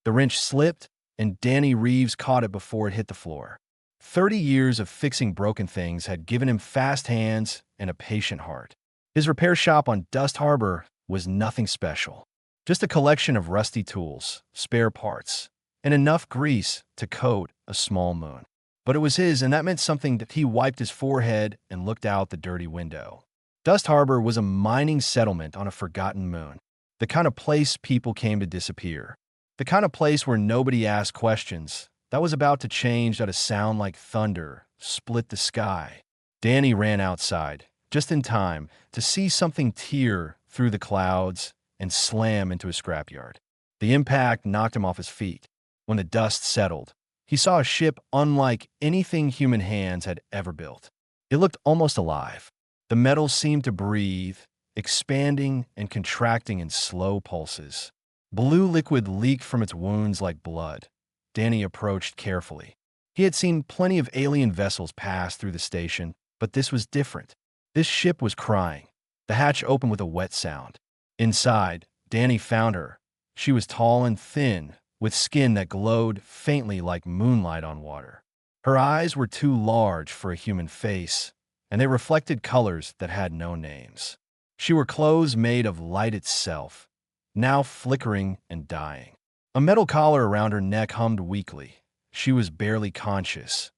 The wrench slipped, and Danny Reeves caught it before it hit the floor. 30 years of fixing broken things had given him fast hands and a patient heart. His repair shop on Dust Harbor was nothing special. Just a collection of rusty tools, spare parts, and enough grease to coat a small moon. But it was his, and that meant something. That he wiped his forehead and looked out the dirty window. Dust Harbor was a mining settlement on a forgotten moon. The kind of place people came to disappear. The kind of place where nobody asked questions. That was about to change at a sound like thunder split the sky. Danny ran outside, just in time to see something tear through the clouds and slam into a scrapyard. The impact knocked him off his feet. When the dust settled, he saw a ship unlike anything human hands had ever built. It looked almost alive. The metal seemed to breathe, expanding and contracting in slow pulses. Blue liquid leaked from its wounds like blood. Danny approached carefully. He had seen plenty of alien vessels pass through the station, but this was different. This ship was crying. The hatch opened with a wet sound. Inside, Danny found her. She was tall and thin, with skin that glowed faintly like moonlight on water. Her eyes were too large for a human face, and they reflected colors that had no names. She wore clothes made of light itself, now flickering and dying. A metal collar around her neck hummed weakly. She was barely conscious.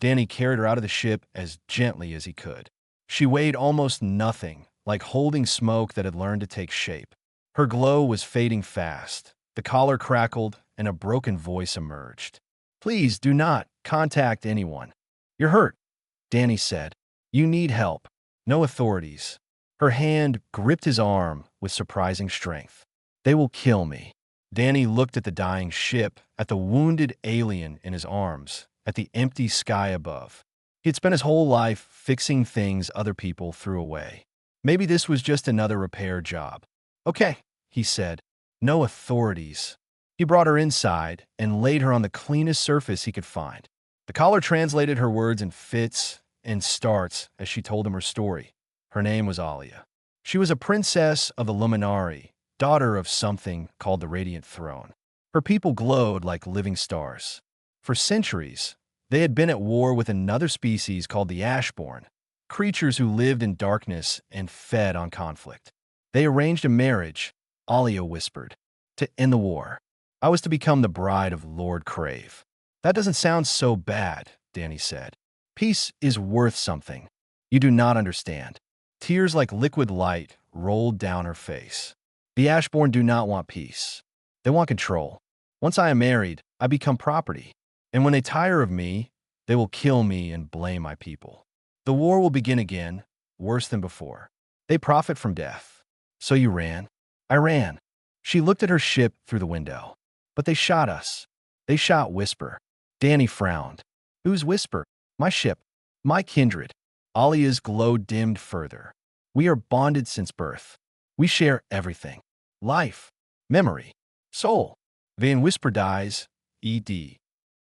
Danny carried her out of the ship as gently as he could. She weighed almost nothing, like holding smoke that had learned to take shape. Her glow was fading fast. The collar crackled, and a broken voice emerged. "Please do not contact anyone. You're hurt," Danny said. "You need help. No authorities." Her hand gripped his arm with surprising strength. "They will kill me." Danny looked at the dying ship, at the wounded alien in his arms, at the empty sky above. He had spent his whole life fixing things other people threw away. Maybe this was just another repair job. "Okay," he said. "No authorities." He brought her inside and laid her on the cleanest surface he could find. The collar translated her words in fits and starts as she told him her story. Her name was Alia. She was a princess of the Luminari, daughter of something called the Radiant Throne. Her people glowed like living stars. For centuries, they had been at war with another species called the Ashborn, creatures who lived in darkness and fed on conflict. They arranged a marriage, Alia whispered, to end the war. I was to become the bride of Lord Crave. That doesn't sound so bad, Danny said. Peace is worth something. You do not understand. Tears like liquid light rolled down her face. The Ashborn do not want peace. They want control. Once I am married, I become property. And when they tire of me, they will kill me and blame my people. The war will begin again, worse than before. They profit from death. So you ran? I ran. She looked at her ship through the window. But they shot us. They shot Whisper. Danny frowned. Whose Whisper? My ship. My kindred. Alia's glow dimmed further. We are bonded since birth. We share everything. Life. Memory. Soul. Van Whisper dies. E.D.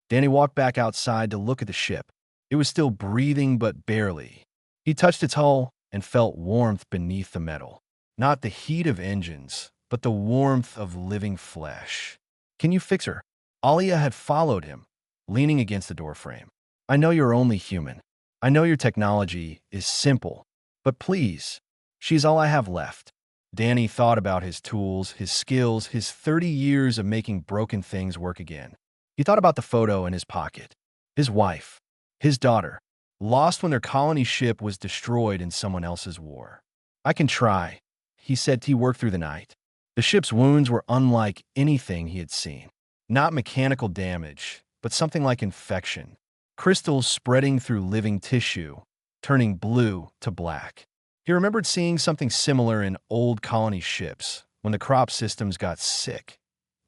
Danny walked back outside to look at the ship. It was still breathing, but barely. He touched its hull and felt warmth beneath the metal. Not the heat of engines, but the warmth of living flesh. Can you fix her? Alia had followed him, leaning against the doorframe. I know you're only human. I know your technology is simple, but please, she's all I have left. Danny thought about his tools, his skills, his 30 years of making broken things work again. He thought about the photo in his pocket. His wife, his daughter, lost when their colony ship was destroyed in someone else's war. I can try, he said. He worked through the night. The ship's wounds were unlike anything he had seen. Not mechanical damage, but something like infection. Crystals spreading through living tissue, turning blue to black. He remembered seeing something similar in old colony ships when the crop systems got sick.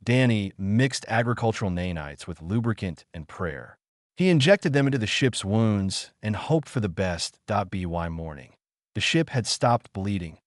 Danny mixed agricultural nanites with lubricant and prayer. He injected them into the ship's wounds and hoped for the best. By morning, the ship had stopped bleeding.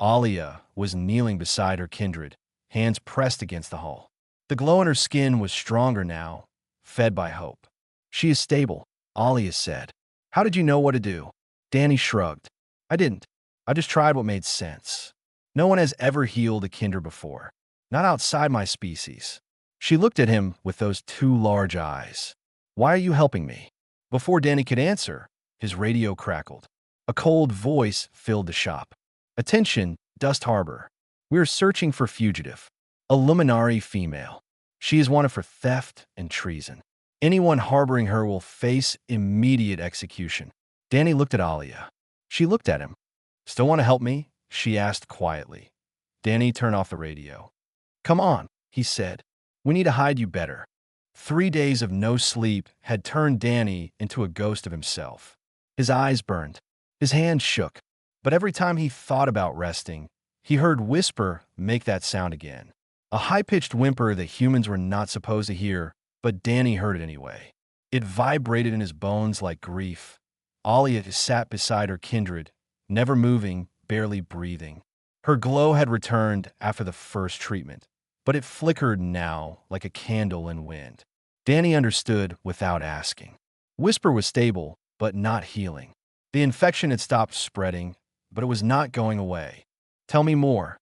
Alia was kneeling beside her kindred, hands pressed against the hull. The glow in her skin was stronger now, fed by hope. She is stable, Alia said. How did you know what to do? Danny shrugged. I didn't. I just tried what made sense. No one has ever healed a kindred before. Not outside my species. She looked at him with those two large eyes. Why are you helping me? Before Danny could answer, his radio crackled. A cold voice filled the shop. Attention, Dust Harbor. We are searching for fugitive. A Luminari female. She is wanted for theft and treason. Anyone harboring her will face immediate execution. Danny looked at Alia. She looked at him. Still want to help me? She asked quietly. Danny turned off the radio. Come on, he said. We need to hide you better. 3 days of no sleep had turned Danny into a ghost of himself. His eyes burned. His hands shook. But every time he thought about resting, he heard Whisper make that sound again. A high-pitched whimper that humans were not supposed to hear, but Danny heard it anyway. It vibrated in his bones like grief. Alia sat beside her kindred, never moving, barely breathing. Her glow had returned after the first treatment, but it flickered now like a candle in wind. Danny understood without asking. Whisper was stable, but not healing. The infection had stopped spreading, but it was not going away. Tell me more,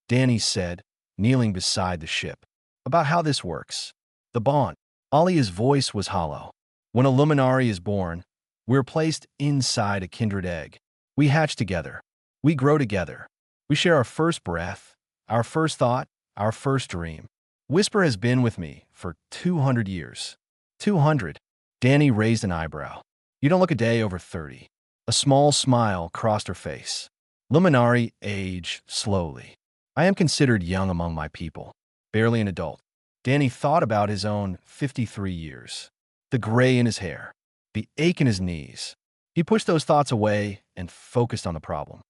Danny said, kneeling beside the ship. About how this works. The bond. Alia's voice was hollow. When a Luminari is born, we're placed inside a kindred egg. We hatch together. We grow together. We share our first breath, our first thought, our first dream. Whisper has been with me for 200 years. 200. Danny raised an eyebrow. You don't look a day over 30. A small smile crossed her face. Luminari age slowly. I am considered young among my people, barely an adult. Danny thought about his own 53 years. The gray in his hair, the ache in his knees. He pushed those thoughts away and focused on the problem.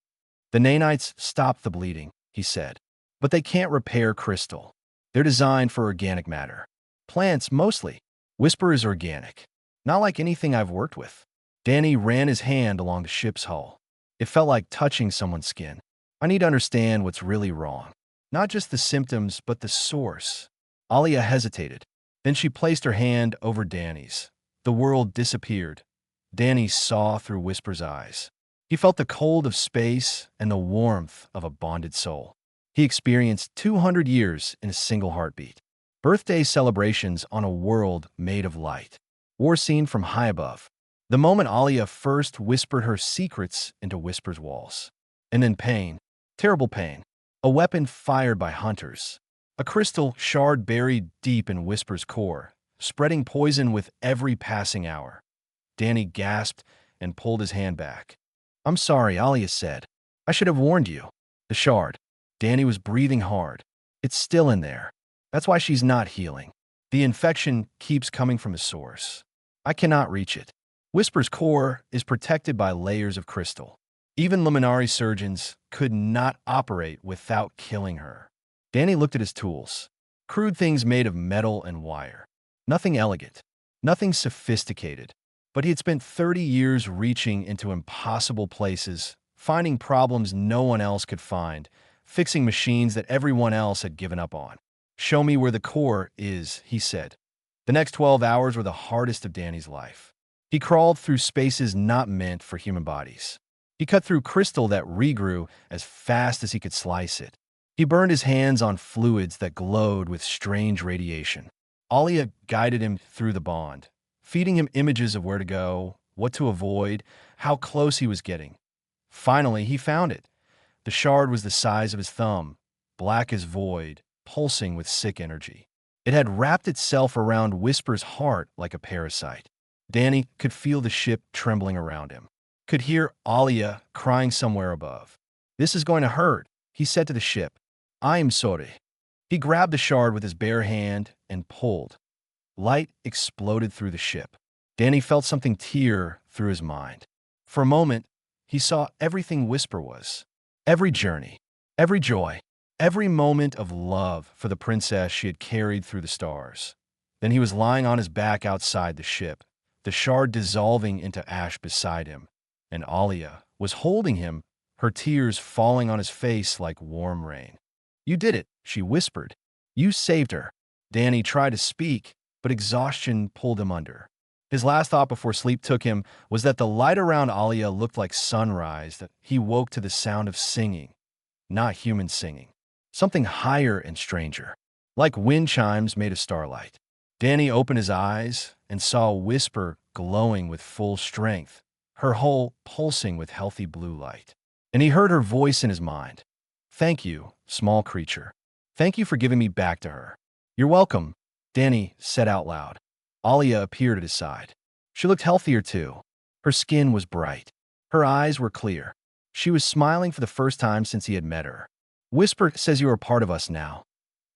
The nanites stopped the bleeding, he said, but they can't repair crystal. They're designed for organic matter. Plants, mostly. Whisper is organic. Not like anything I've worked with. Danny ran his hand along the ship's hull. It felt like touching someone's skin. I need to understand what's really wrong. Not just the symptoms, but the source. Alia hesitated. Then she placed her hand over Danny's. The world disappeared. Danny saw through Whisper's eyes. He felt the cold of space and the warmth of a bonded soul. He experienced 200 years in a single heartbeat. Birthday celebrations on a world made of light. War scene from high above. The moment Alia first whispered her secrets into Whisper's walls. And then pain. Terrible pain. A weapon fired by hunters. A crystal shard buried deep in Whisper's core, spreading poison with every passing hour. Danny gasped and pulled his hand back. I'm sorry, Alia said. I should have warned you. The shard. Danny was breathing hard. It's still in there. That's why she's not healing. The infection keeps coming from the source. I cannot reach it. Whisper's core is protected by layers of crystal. Even Luminari surgeons could not operate without killing her. Danny looked at his tools. Crude things made of metal and wire. Nothing elegant. Nothing sophisticated. But he had spent 30 years reaching into impossible places, finding problems no one else could find, fixing machines that everyone else had given up on. Show me where the core is, he said. The next 12 hours were the hardest of Danny's life. He crawled through spaces not meant for human bodies. He cut through crystal that regrew as fast as he could slice it. He burned his hands on fluids that glowed with strange radiation. Alia guided him through the bond, feeding him images of where to go, what to avoid, how close he was getting. Finally, he found it. The shard was the size of his thumb, black as void, pulsing with sick energy. It had wrapped itself around Whisper's heart like a parasite. Danny could feel the ship trembling around him, could hear Alia crying somewhere above. This is going to hurt, he said to the ship. I am sorry. He grabbed the shard with his bare hand and pulled. Light exploded through the ship. Danny felt something tear through his mind. For a moment, he saw everything Whisper was. Every journey, every joy, every moment of love for the princess she had carried through the stars. Then he was lying on his back outside the ship, the shard dissolving into ash beside him, and Alia was holding him, her tears falling on his face like warm rain. You did it, she whispered. You saved her. Danny tried to speak, but exhaustion pulled him under. His last thought before sleep took him was that the light around Alia looked like sunrise, that he woke to the sound of singing, not human singing, something higher and stranger. like wind chimes made of starlight. Danny opened his eyes and saw a whisper glowing with full strength, her hull pulsing with healthy blue light. And he heard her voice in his mind. "Thank you, small creature. Thank you for giving me back to her." "You're welcome," Danny said out loud. Alia appeared at his side. She looked healthier too. Her skin was bright. Her eyes were clear. She was smiling for the first time since he had met her. "Whisper says you are part of us now,"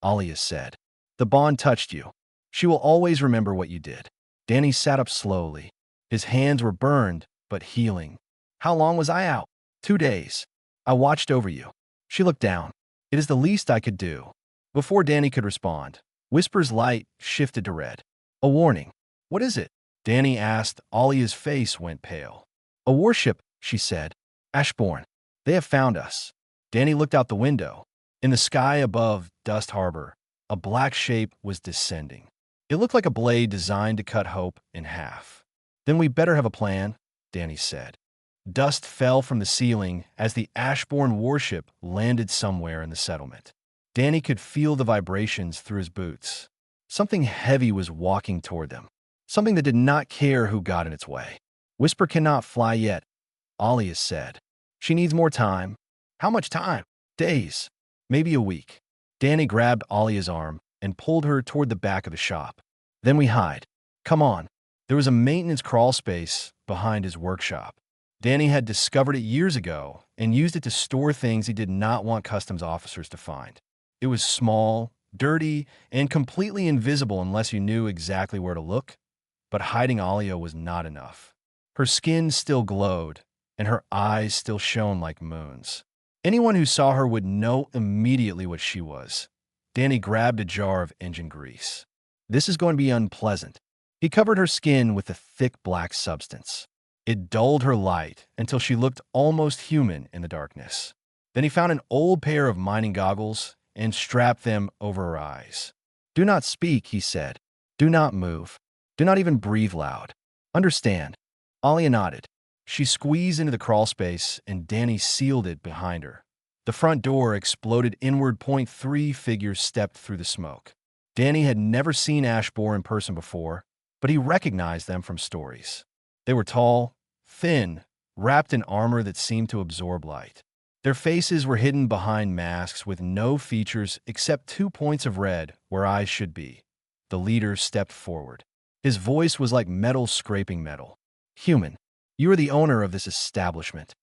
Alia said. "The bond touched you. She will always remember what you did." Danny sat up slowly. His hands were burned, but healing. "How long was I out?" "2 days. I watched over you." She looked down. "It is the least I could do." Before Danny could respond, Whisper's light shifted to red. "A warning." "What is it?" Danny asked. Alia's face went pale. "A warship," she said. "Ashbourne. They have found us." Danny looked out the window. In the sky above Dust Harbor, a black shape was descending. It looked like a blade designed to cut hope in half. "Then we better have a plan," Danny said. Dust fell from the ceiling as the Ashbourne warship landed somewhere in the settlement. Danny could feel the vibrations through his boots. Something heavy was walking toward them. Something that did not care who got in its way. "Whisper cannot fly yet," Alia said. "She needs more time." "How much time?" "Days. Maybe a week." Danny grabbed Alia's arm and pulled her toward the back of the shop. "Then we hide. Come on." There was a maintenance crawl space behind his workshop. Danny had discovered it years ago and used it to store things he did not want customs officers to find. It was small, dirty, and completely invisible unless you knew exactly where to look. But hiding Alia was not enough. Her skin still glowed, and her eyes still shone like moons. Anyone who saw her would know immediately what she was. Danny grabbed a jar of engine grease. "This is going to be unpleasant." He covered her skin with a thick black substance. It dulled her light until she looked almost human in the darkness. Then he found an old pair of mining goggles and strapped them over her eyes. "Do not speak," he said. "Do not move. Do not even breathe loud. Understand?" Alia nodded. She squeezed into the crawl space, and Danny sealed it behind her. The front door exploded inward. 3 figures stepped through the smoke. Danny had never seen Ashbourne in person before, but he recognized them from stories. They were tall, thin, wrapped in armor that seemed to absorb light. Their faces were hidden behind masks with no features except 2 points of red where eyes should be. The leader stepped forward. His voice was like metal scraping metal. "Human, you are the owner of this establishment."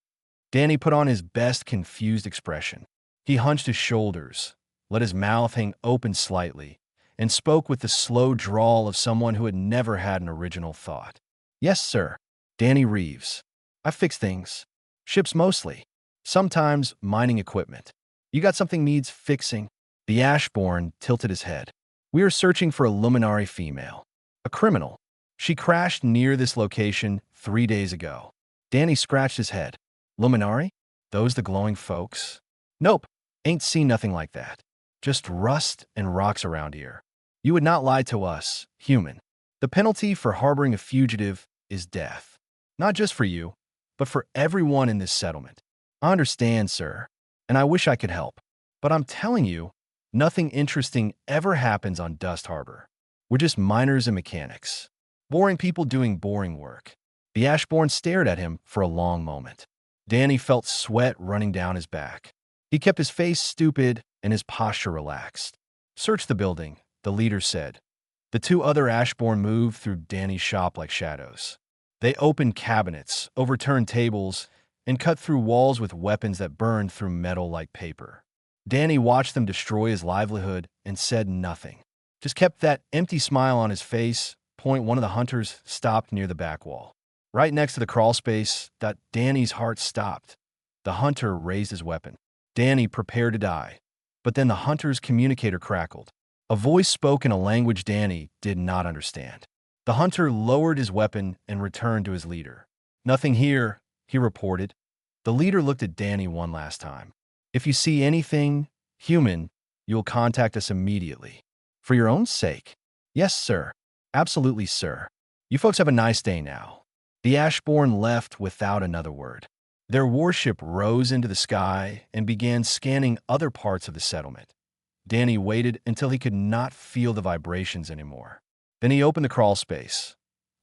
Danny put on his best confused expression. He hunched his shoulders, let his mouth hang open slightly, and spoke with the slow drawl of someone who had never had an original thought. "Yes, sir. Danny Reeves. I fix things. Ships mostly. Sometimes mining equipment. You got something needs fixing?" The Ashbourne tilted his head. "We are searching for a Luminari female. A criminal. She crashed near this location 3 days ago." Danny scratched his head. "Luminari? Those the glowing folks?" "Nope. Ain't seen nothing like that. Just rust and rocks around here. You would not lie to us, human. The penalty for harboring a fugitive is death. Not just for you, but for everyone in this settlement." "I understand, sir, and I wish I could help. But I'm telling you, nothing interesting ever happens on Dust Harbor. We're just miners and mechanics. Boring people doing boring work." The Ashbourne stared at him for a long moment. Danny felt sweat running down his back. He kept his face stupid and his posture relaxed. "Search the building," the leader said. The 2 other Ashbourne moved through Danny's shop like shadows. They opened cabinets, overturned tables, and cut through walls with weapons that burned through metal like paper. Danny watched them destroy his livelihood and said nothing. Just kept that empty smile on his face. One of the hunters stopped near the back wall. Right next to the crawl space, Danny's heart stopped. The hunter raised his weapon. Danny prepared to die. But then the hunter's communicator crackled. A voice spoke in a language Danny did not understand. The hunter lowered his weapon and returned to his leader. "Nothing here," he reported. The leader looked at Danny one last time. "If you see anything human, you will contact us immediately." "For your own sake." "Yes, sir. Absolutely, sir. You folks have a nice day now." The Ashbourne left without another word. Their warship rose into the sky and began scanning other parts of the settlement. Danny waited until he could not feel the vibrations anymore. Then he opened the crawl space.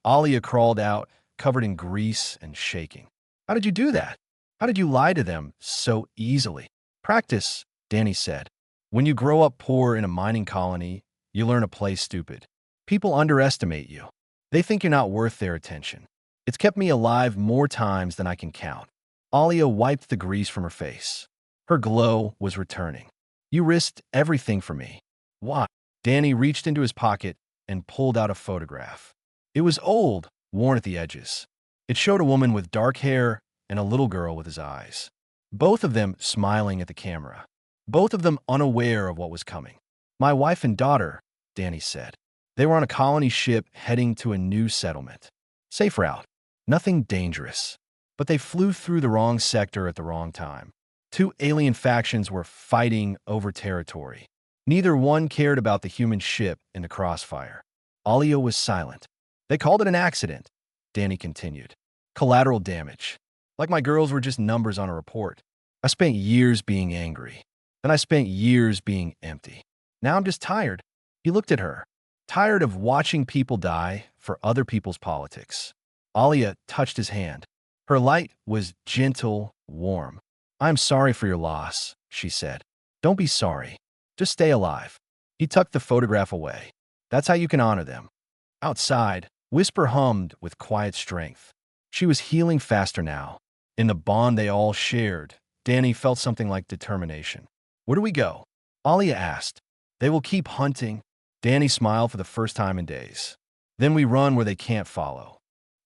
Alia crawled out, covered in grease and shaking. How did you do that? How did you lie to them so easily? Practice, Danny said. When you grow up poor in a mining colony, you learn to play stupid. People underestimate you. They think you're not worth their attention. It's kept me alive more times than I can count. Alia wiped the grease from her face. Her glow was returning. You risked everything for me. Why? Danny reached into his pocket and pulled out a photograph. It was old, worn at the edges. It showed a woman with dark hair and a little girl with his eyes. Both of them smiling at the camera. Both of them unaware of what was coming. My wife and daughter, Danny said. They were on a colony ship heading to a new settlement. Safe route. Nothing dangerous. But they flew through the wrong sector at the wrong time. Two alien factions were fighting over territory. Neither one cared about the human ship in the crossfire. Alia was silent. They called it an accident, Danny continued. Collateral damage. Like my girls were just numbers on a report. I spent years being angry. Then I spent years being empty. Now I'm just tired. He looked at her. Tired of watching people die for other people's politics. Alia touched his hand. Her light was gentle, warm. I'm sorry for your loss, she said. Don't be sorry. Just stay alive. He tucked the photograph away. That's how you can honor them. Outside, Whisper hummed with quiet strength. She was healing faster now. In the bond they all shared, Danny felt something like determination. Where do we go? Alia asked. They will keep hunting. Danny smiled for the first time in days. Then we run where they can't follow.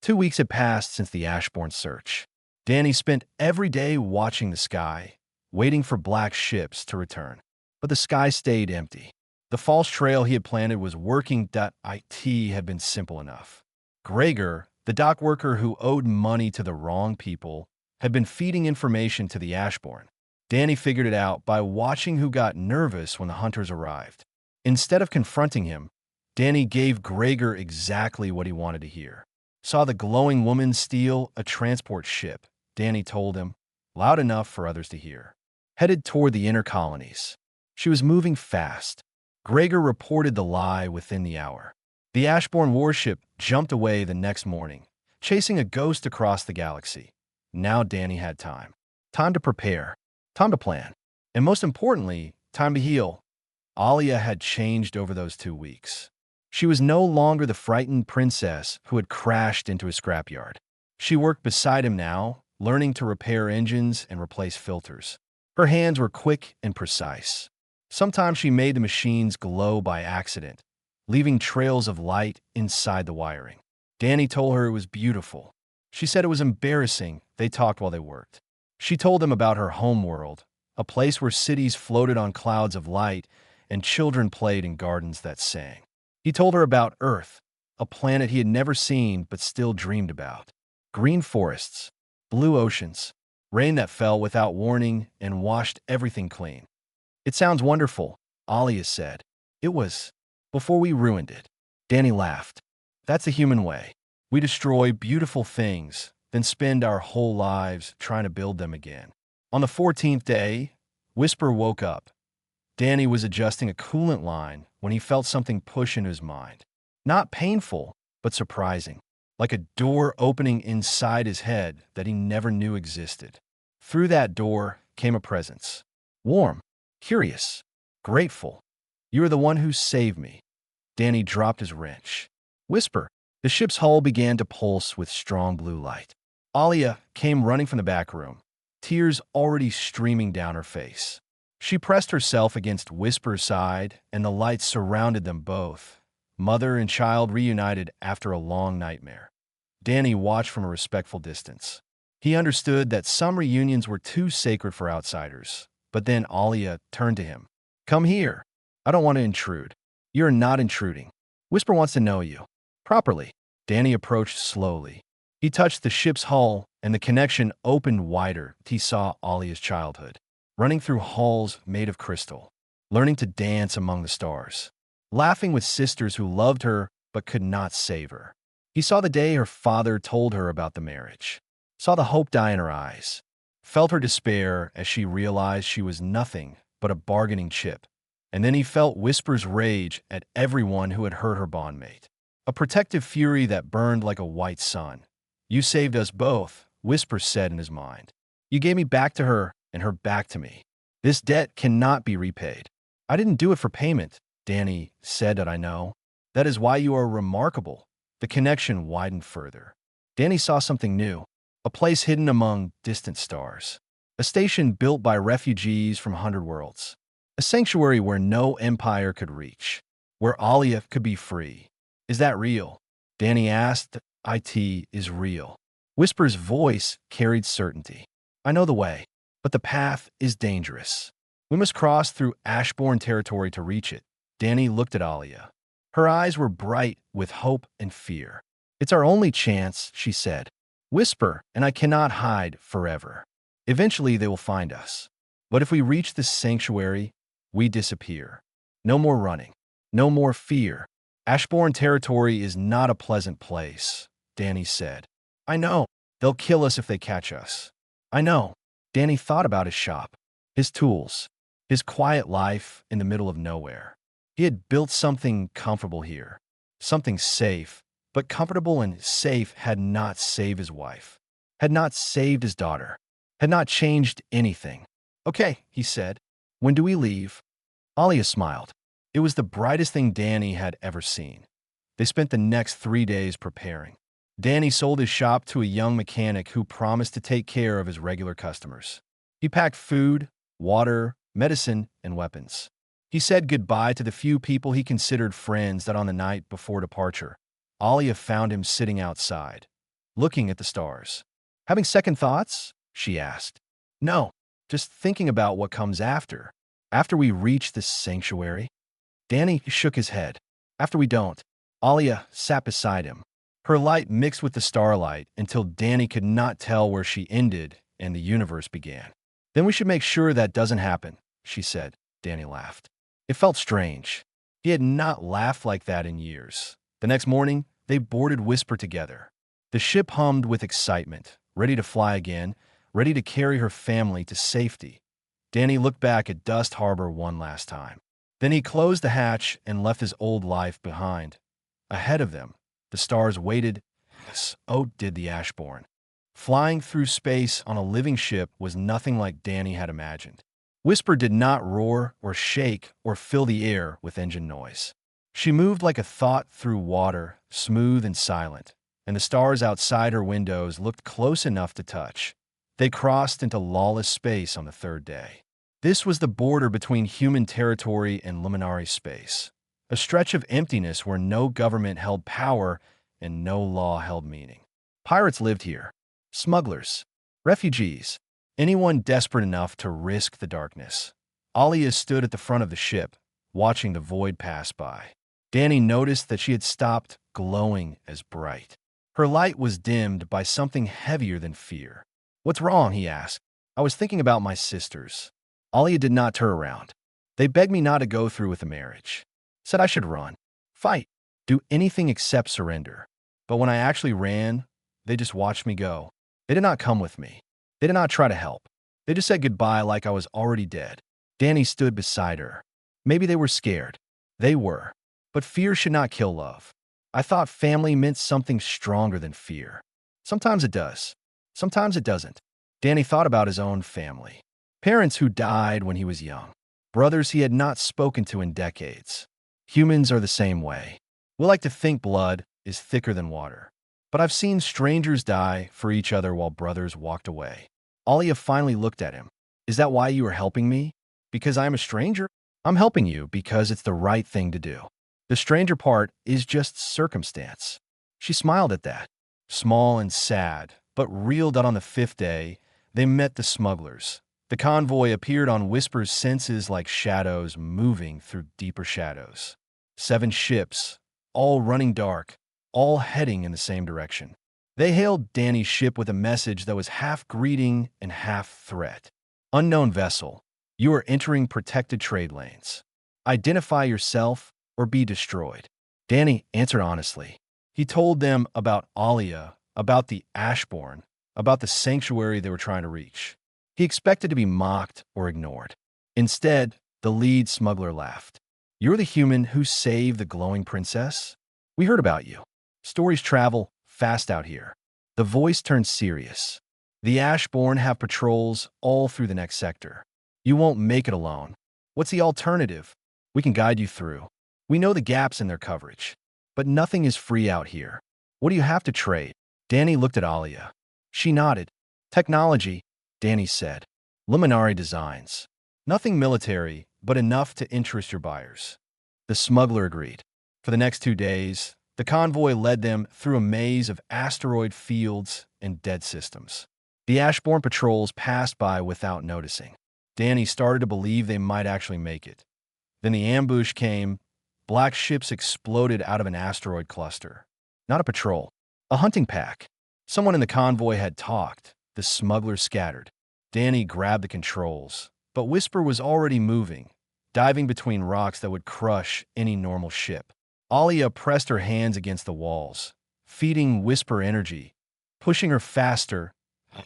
2 weeks had passed since the Ashbourne search. Danny spent every day watching the sky, waiting for black ships to return. But the sky stayed empty. The false trail he had planted was working. It had been simple enough. Gregor, the dock worker who owed money to the wrong people, had been feeding information to the Ashbourne. Danny figured it out by watching who got nervous when the hunters arrived. Instead of confronting him, Danny gave Gregor exactly what he wanted to hear. Saw the glowing woman steal a transport ship, Danny told him, loud enough for others to hear. Headed toward the inner colonies. She was moving fast. Gregor reported the lie within the hour. The Ashbourne warship jumped away the next morning, chasing a ghost across the galaxy. Now Danny had time. Time to prepare. Time to plan. And most importantly, time to heal. Alia had changed over those 2 weeks. She was no longer the frightened princess who had crashed into his scrapyard. She worked beside him now, learning to repair engines and replace filters. Her hands were quick and precise. Sometimes she made the machines glow by accident, leaving trails of light inside the wiring. Danny told her it was beautiful. She said it was embarrassing. They talked while they worked. She told him about her home world, a place where cities floated on clouds of light and children played in gardens that sang. He told her about Earth, a planet he had never seen but still dreamed about. Green forests, blue oceans, rain that fell without warning and washed everything clean. It sounds wonderful, Alia said. It was, before we ruined it. Danny laughed. That's the human way. We destroy beautiful things, then spend our whole lives trying to build them again. On the 14th day, Whisper woke up. Danny was adjusting a coolant line when he felt something push into his mind. Not painful, but surprising. Like a door opening inside his head that he never knew existed. Through that door came a presence. Warm, curious, grateful. You are the one who saved me. Danny dropped his wrench. Whisper. The ship's hull began to pulse with strong blue light. Alia came running from the back room, tears already streaming down her face. She pressed herself against Whisper's side, and the lights surrounded them both, mother and child reunited after a long nightmare. Danny watched from a respectful distance. He understood that some reunions were too sacred for outsiders, but then Alia turned to him. Come here. I don't want to intrude. You're not intruding. Whisper wants to know you. Properly. Danny approached slowly. He touched the ship's hull, and the connection opened wider. He saw Alia's childhood, running through halls made of crystal, learning to dance among the stars, laughing with sisters who loved her but could not save her. He saw the day her father told her about the marriage, saw the hope die in her eyes, felt her despair as she realized she was nothing but a bargaining chip. And then he felt Whisper's rage at everyone who had hurt her bondmate. A protective fury that burned like a white sun. You saved us both, Whisper said in his mind. You gave me back to her and her back to me. This debt cannot be repaid. I didn't do it for payment, Danny said that I know. That is why you are remarkable. The connection widened further. Danny saw something new, a place hidden among distant stars. A station built by refugees from 100 worlds. A sanctuary where no empire could reach, where Alia could be free. Is that real? Danny asked. It is real. Whisper's voice carried certainty. I know the way, but the path is dangerous. We must cross through Ashbourne territory to reach it. Danny looked at Alia. Her eyes were bright with hope and fear. It's our only chance, she said. Whisper, and I cannot hide forever. Eventually they will find us. But if we reach this sanctuary, we disappear. No more running. No more fear. Ashbourne territory is not a pleasant place, Danny said. I know. They'll kill us if they catch us. I know. Danny thought about his shop, his tools, his quiet life in the middle of nowhere. He had built something comfortable here, something safe, but comfortable and safe had not saved his wife, had not saved his daughter, had not changed anything. Okay, he said. When do we leave? Alia smiled. It was the brightest thing Danny had ever seen. They spent the next 3 days preparing. Danny sold his shop to a young mechanic who promised to take care of his regular customers. He packed food, water, medicine, and weapons. He said goodbye to the few people he considered friends that on the night before departure, Alia found him sitting outside, looking at the stars. Having second thoughts? She asked. No, just thinking about what comes after. After we reach this sanctuary? Danny shook his head. After we don't. Alia sat beside him. Her light mixed with the starlight until Danny could not tell where she ended and the universe began. Then we should make sure that doesn't happen, she said. Danny laughed. It felt strange. He had not laughed like that in years. The next morning, they boarded Whisper together. The ship hummed with excitement, ready to fly again, ready to carry her family to safety. Danny looked back at Dust Harbor one last time. Then he closed the hatch and left his old life behind. Ahead of them, the stars waited. So did the Ashbourne. Flying through space on a living ship was nothing like Danny had imagined. Whisper did not roar or shake or fill the air with engine noise. She moved like a thought through water, smooth and silent, and the stars outside her windows looked close enough to touch. They crossed into lawless space on the third day. This was the border between human territory and Luminary space, a stretch of emptiness where no government held power and no law held meaning. Pirates lived here, smugglers, refugees, anyone desperate enough to risk the darkness. Alia stood at the front of the ship, watching the void pass by. Danny noticed that she had stopped glowing as bright. Her light was dimmed by something heavier than fear. What's wrong? He asked. I was thinking about my sisters. Alia did not turn around. They begged me not to go through with the marriage. Said I should run, fight, do anything except surrender. But when I actually ran, they just watched me go. They did not come with me. They did not try to help. They just said goodbye like I was already dead. Danny stood beside her. Maybe they were scared. They were. But fear should not kill love. I thought family meant something stronger than fear. Sometimes it does. Sometimes it doesn't. Danny thought about his own family. Parents who died when he was young. Brothers he had not spoken to in decades. Humans are the same way. We like to think blood is thicker than water. But I've seen strangers die for each other while brothers walked away. Alia finally looked at him. Is that why you are helping me? Because I am a stranger? I'm helping you because it's the right thing to do. The stranger part is just circumstance. She smiled at that. Small and sad, but real that on the 5th day, they met the smugglers. The convoy appeared on Whisper's senses like shadows moving through deeper shadows. 7 ships, all running dark, all heading in the same direction. They hailed Danny's ship with a message that was half greeting and half threat. Unknown vessel, you are entering protected trade lanes. Identify yourself or be destroyed. Danny answered honestly. He told them about Alia, about the Ashbourne, about the sanctuary they were trying to reach. He expected to be mocked or ignored. Instead, The lead smuggler laughed. You're the human who saved the glowing princess? We heard about you. Stories travel fast out here. The voice turned serious. The Ashborn have patrols all through the next sector. You won't make it alone. What's the alternative? We can guide you through. We know the gaps in their coverage. But nothing is free out here. What do you have to trade? Danny looked at Alia. She nodded. Technology, Danny said. Luminari designs. Nothing military, but enough to interest your buyers. The smuggler agreed. For the next 2 days, the convoy led them through a maze of asteroid fields and dead systems. The Ashborn patrols passed by without noticing. Danny started to believe they might actually make it. Then the ambush came. Black ships exploded out of an asteroid cluster. Not a patrol, a hunting pack. Someone in the convoy had talked. The smugglers scattered. Danny grabbed the controls, but Whisper was already moving, diving between rocks that would crush any normal ship. Alia pressed her hands against the walls, feeding Whisper energy, pushing her faster.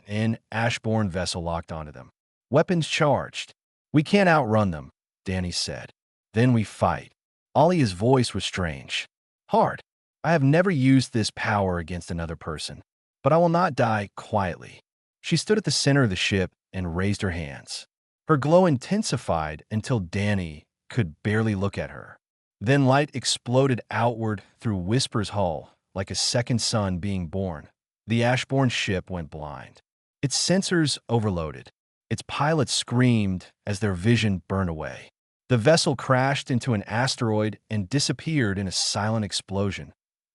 An Ashborn vessel locked onto them. Weapons charged. We can't outrun them, Danny said. Then we fight. Alia's voice was strange. Hard. I have never used this power against another person, but I will not die quietly. She stood at the center of the ship and raised her hands. Her glow intensified until Danny could barely look at her. Then light exploded outward through Whisper's hull, like a second sun being born. The Ashborn ship went blind. Its sensors overloaded. Its pilots screamed as their vision burned away. The vessel crashed into an asteroid and disappeared in a silent explosion.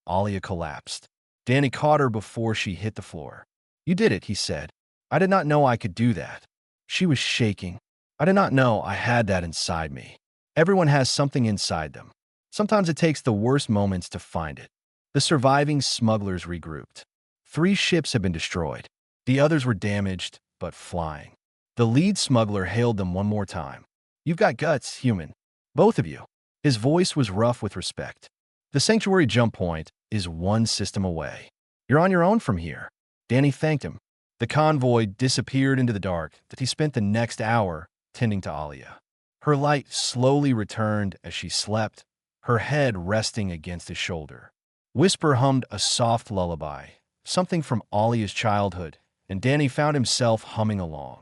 Alia collapsed. Danny caught her before she hit the floor. You did it, he said. I did not know I could do that. She was shaking. I did not know I had that inside me. Everyone has something inside them. Sometimes it takes the worst moments to find it. The surviving smugglers regrouped. 3 ships had been destroyed. The others were damaged, but flying. The lead smuggler hailed them one more time. You've got guts, human. Both of you. His voice was rough with respect. The sanctuary jump point is 1 system away. You're on your own from here. Danny thanked him. The convoy disappeared into the dark that he spent the next hour tending to Alia. Her light slowly returned as she slept, her head resting against his shoulder. Whisper hummed a soft lullaby, something from Alia's childhood, and Danny found himself humming along.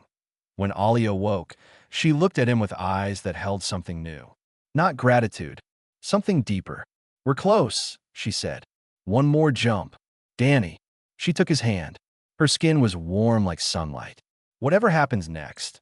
When Alia woke, she looked at him with eyes that held something new. Not gratitude, something deeper. We're close, she said. One more jump. Danny. She took his hand. Her skin was warm like sunlight. Whatever happens next,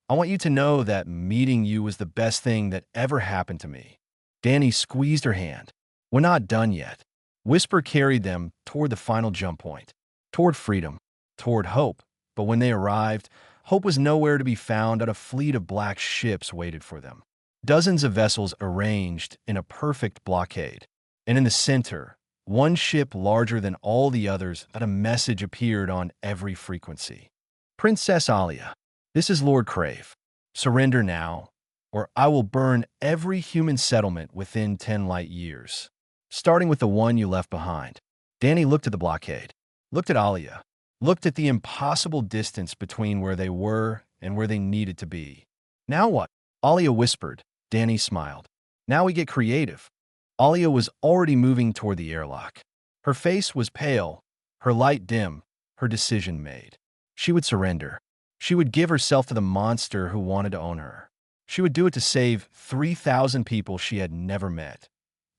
I want you to know that meeting you was the best thing that ever happened to me. Danny squeezed her hand. We're not done yet. Whisper carried them toward the final jump point, toward freedom, toward hope. But when they arrived, hope was nowhere to be found, and a fleet of black ships waited for them. Dozens of vessels arranged in a perfect blockade. And in the center, one ship larger than all the others, that a message appeared on every frequency. Princess Alia, this is Lord Crave. Surrender now, or I will burn every human settlement within 10 light years, starting with the one you left behind. Danny looked at the blockade, looked at Alia, looked at the impossible distance between where they were and where they needed to be. Now what? Alia whispered. Danny smiled. Now we get creative. Alia was already moving toward the airlock. Her face was pale, her light dim, her decision made. She would surrender. She would give herself to the monster who wanted to own her. She would do it to save 3,000 people she had never met.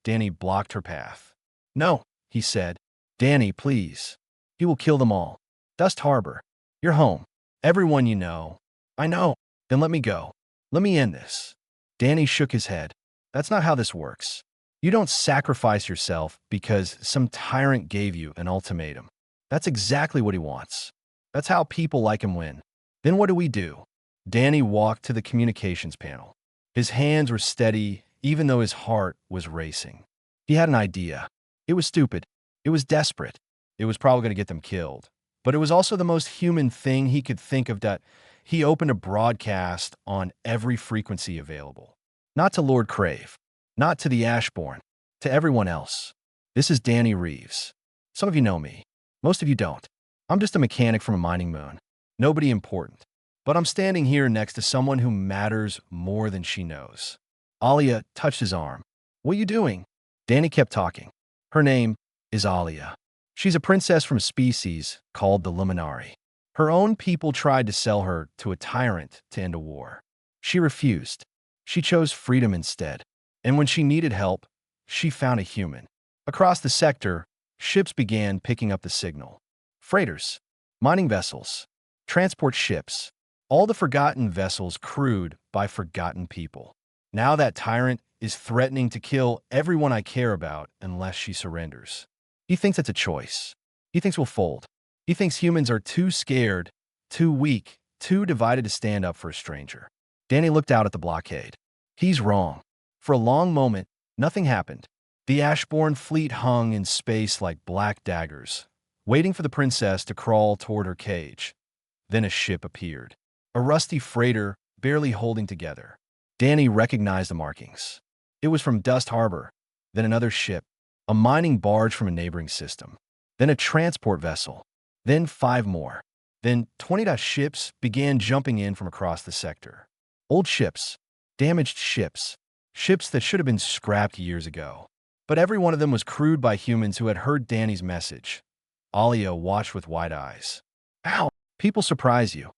Danny blocked her path. No, he said. Danny, please. He will kill them all. Dust Harbor. Your home. Everyone you know. I know. Then let me go. Let me end this. Danny shook his head. That's not how this works. You don't sacrifice yourself because some tyrant gave you an ultimatum. That's exactly what he wants. That's how people like him win. Then what do? Danny walked to the communications panel. His hands were steady, even though his heart was racing. He had an idea. It was stupid. It was desperate. It was probably going to get them killed. But it was also the most human thing he could think of. That he opened a broadcast on every frequency available. Not to Lord Crave. Not to the Ashborn. To everyone else. This is Danny Reeves. Some of you know me. Most of you don't. I'm just a mechanic from a mining moon. Nobody important. but I'm standing here next to someone who matters more than she knows. Alia touched his arm. What are you doing? Danny kept talking. Her name is Alia. She's a princess from a species called the Luminari. Her own people tried to sell her to a tyrant to end a war. She refused. She chose freedom instead. And when she needed help, she found a human. Across the sector, ships began picking up the signal. Freighters, mining vessels, transport ships, all the forgotten vessels crewed by forgotten people. Now that tyrant is threatening to kill everyone I care about unless she surrenders. He thinks it's a choice. He thinks we'll fold. He thinks humans are too scared, too weak, too divided to stand up for a stranger. Danny looked out at the blockade. He's wrong. For a long moment, nothing happened. The Ashbourne fleet hung in space like black daggers, waiting for the princess to crawl toward her cage. Then a ship appeared. A rusty freighter, barely holding together. Danny recognized the markings. It was from Dust Harbor, then another ship, a mining barge from a neighboring system, then a transport vessel, then 5 more. Then 20 ships began jumping in from across the sector. Old ships, damaged ships, ships that should have been scrapped years ago. But every one of them was crewed by humans who had heard Danny's message. Alia watched with wide eyes. Ow! People surprise you,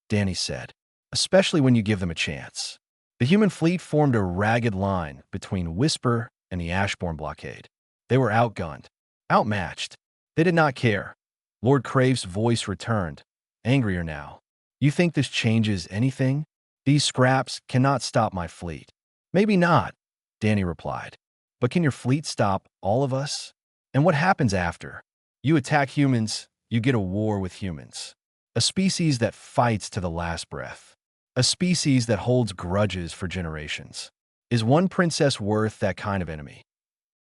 Danny said, especially when you give them a chance. The human fleet formed a ragged line between Whisper and the Ashbourne blockade. They were outgunned, outmatched. They did not care. Lord Crave's voice returned, angrier now. You think this changes anything? These scraps cannot stop my fleet. Maybe not, Danny replied. But can your fleet stop all of us? And what happens after? You attack humans, you get a war with humans. A species that fights to the last breath. A species that holds grudges for generations. Is one princess worth that kind of enemy?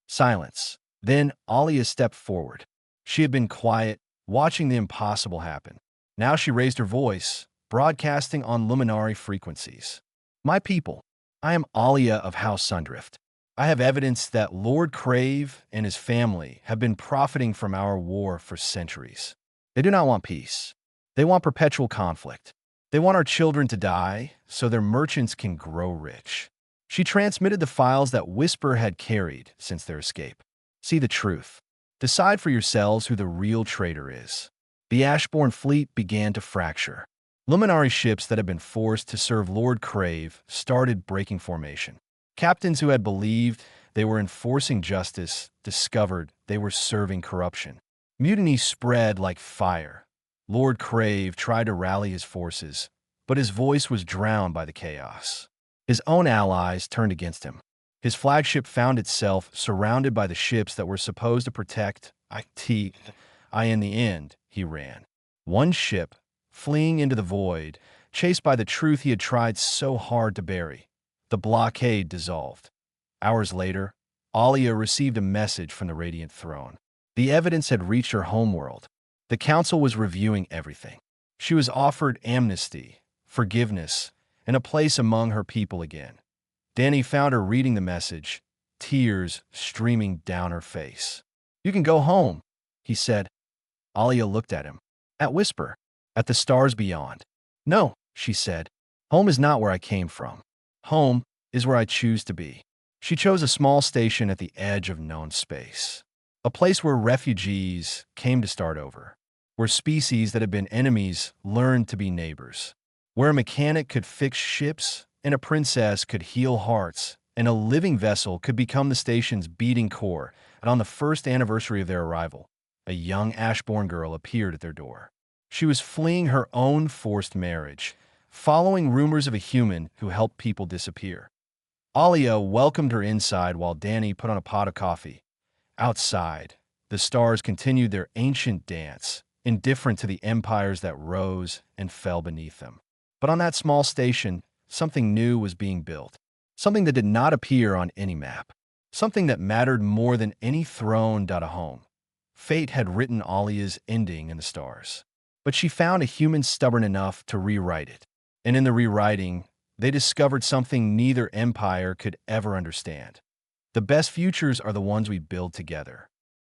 Silence. Then Alia stepped forward. She had been quiet, watching the impossible happen. Now she raised her voice, broadcasting on luminary frequencies. My people, I am Alia of House Sundrift. I have evidence that Lord Crave and his family have been profiting from our war for centuries. They do not want peace. They want perpetual conflict. They want our children to die so their merchants can grow rich. She transmitted the files that Whisper had carried since their escape. See the truth. Decide for yourselves who the real traitor is. The Ashbourne fleet began to fracture. Luminary ships that had been forced to serve Lord Crave started breaking formation. Captains who had believed they were enforcing justice discovered they were serving corruption. Mutiny spread like fire. Lord Crave tried to rally his forces, but his voice was drowned by the chaos. His own allies turned against him. His flagship found itself surrounded by the ships that were supposed to protect IT. In the end, he ran. One ship, fleeing into the void, chased by the truth he had tried so hard to bury. The blockade dissolved. Hours later, Alia received a message from the Radiant Throne. The evidence had reached her homeworld. The council was reviewing everything. She was offered amnesty, forgiveness, and a place among her people again. Danny found her reading the message, tears streaming down her face. You can go home, he said. Alia looked at him. At Whisper, at the stars beyond. No, she said. Home is not where I came from. Home is where I choose to be. She chose a small station at the edge of known space. A place where refugees came to start over. Where species that had been enemies learned to be neighbors. Where a mechanic could fix ships, and a princess could heal hearts, and a living vessel could become the station's beating core. And on the first anniversary of their arrival, a young Ashbourne girl appeared at their door. She was fleeing her own forced marriage, following rumors of a human who helped people disappear. Alia welcomed her inside while Danny put on a pot of coffee. Outside, the stars continued their ancient dance, indifferent to the empires that rose and fell beneath them. But on that small station, something new was being built. Something that did not appear on any map. Something that mattered more than any throne. A home. Fate had written Alia's ending in the stars. But she found a human stubborn enough to rewrite it. And in the rewriting, they discovered something neither empire could ever understand. The best futures are the ones we build together.